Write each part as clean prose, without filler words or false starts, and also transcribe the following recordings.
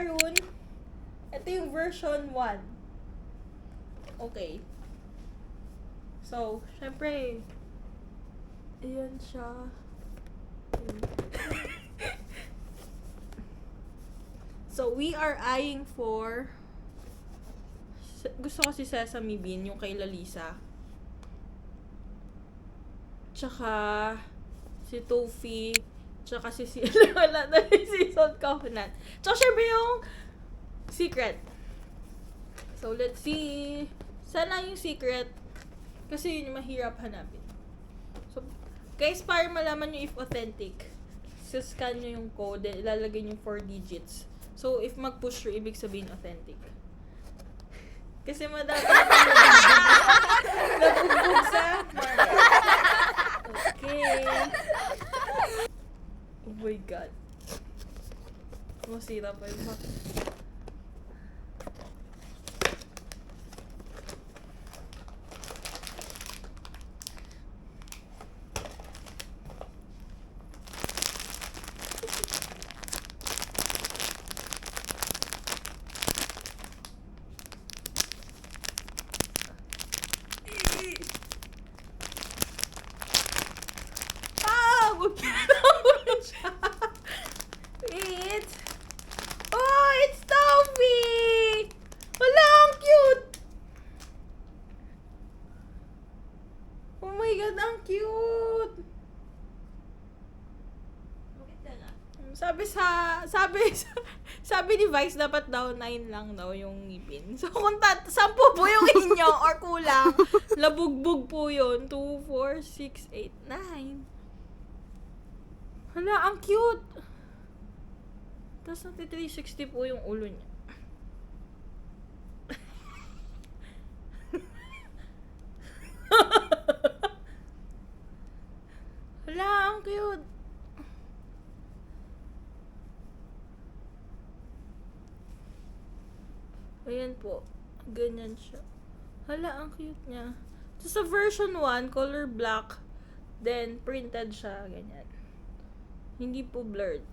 maroon. Ito yung version 1. Okay. So, syempre, ayan siya. So, we are eyeing for, gusto ko si Sesame Bean, yung kay Lalisa. Tsaka, si Toffee, tsaka si wala na si Salt Coconut. Tsaka syempre yung Secret. So, let's see. Sana yung Secret. Kasi yun yung mahirap hanapin. So, guys, para malaman nyo if authentic, scan nyo yung code, then ilalagay nyo 4 digits. So, if mag-push through, ibig sabihin authentic. Kasi madami nabugbog sa market. Okay. Oh my God. Masira pa yung it's Toffee! Wala, ang cute! Oh my God, ang cute! Sabi ni Vice, dapat daw 9 lang daw yung ngipin. So, kung 10 po yung inyo or kulang, labugbog po yun. 2, 4, 6, 8, 9. Hala, ang cute! Tapos nati 360 po yung ulo niya. Hala, ang cute! Ayan po. Ganyan siya. Hala, ang cute niya. So, sa version 1, color black. Then, printed siya. Ganyan. Hindi po blurred.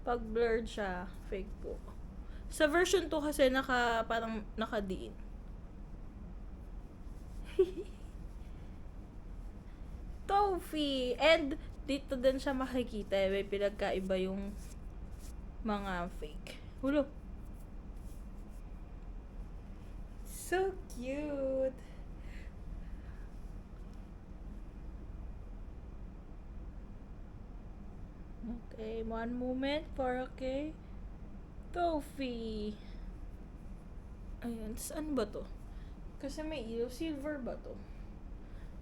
Pag blurred siya, fake po. Sa version 2 kasi parang nakadiin. Toffee! And, dito din siya makikita. May pinagkaiba yung mga fake. Hulo. So cute! Okay, one moment for okay. Toffee! Ayan, saan ba to? Kasi may ilaw. Silver ba to?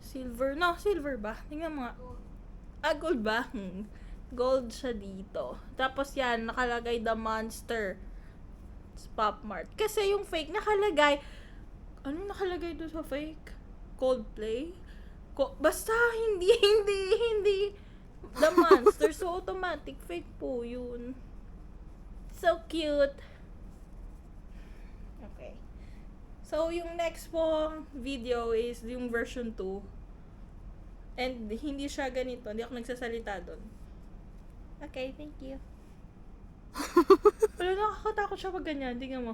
Silver? No, silver ba? Tingnan mo nga. Gold ba? Gold siya dito. Tapos yan, nakalagay the monster. It's popmart. Kasi yung fake nakalagay, ano nakalagay doon sa fake? Coldplay? Basta, hindi. The monster. So, automatic. Fake po yun. So cute. Okay. So, yung next pong video is yung version 2. And, hindi siya ganito. Hindi ako nagsasalita doon. Okay, thank you. Wala, nakakatakot siya pag ganyan. Tingnan mo.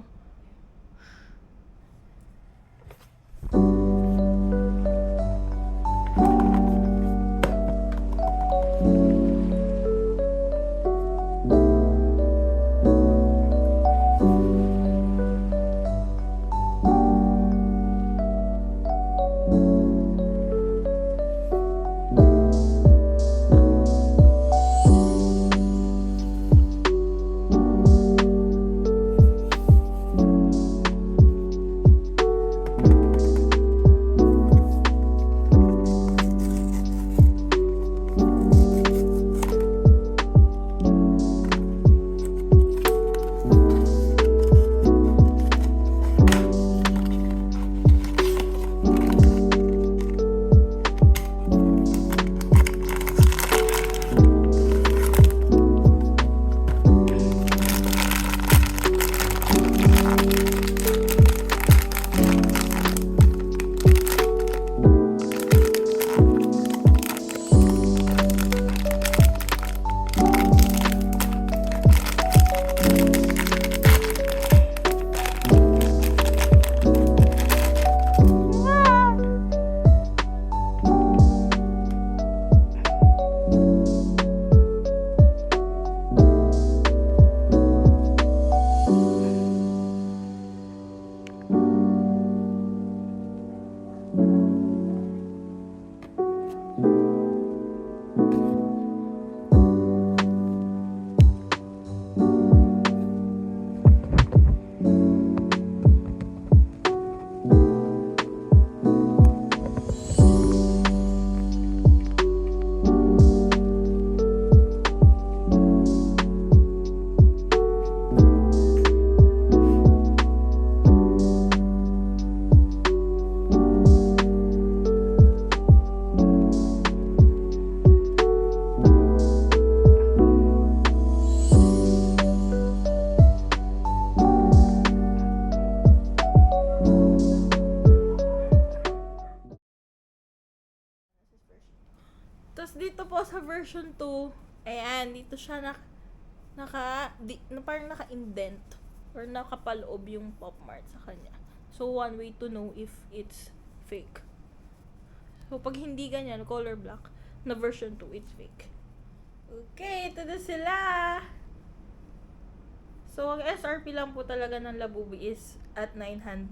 po sa version 2, ayan, dito siya parang naka-indent or nakapaloob yung popmart sa kanya. So, one way to know if it's fake. So, pag hindi ganyan, color black, na version 2, it's fake. Okay, ito na sila! So, ang SRP lang po talaga ng Labubu is at 900.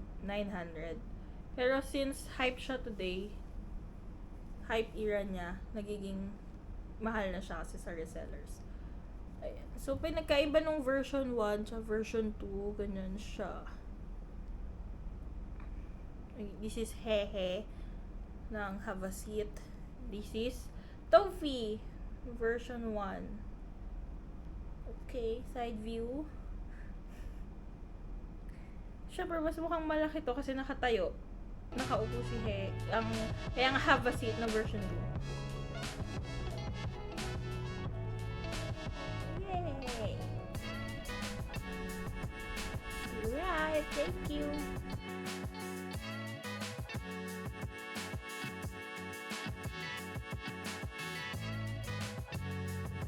Pero since hype siya today, hype era niya, nagiging mahal na siya kasi sa resellers. Ayan. So, pinagkaiba nung version 1 sa version 2, ganyan siya. This is Hehe ng Have a Seat. This is Tofi version 1. Okay, side view. Siyempre, mas mukhang malaki to kasi nakatayo. Nakaupo si He. Kaya nga Have a Seat na version 2. Yay! Alright, thank you.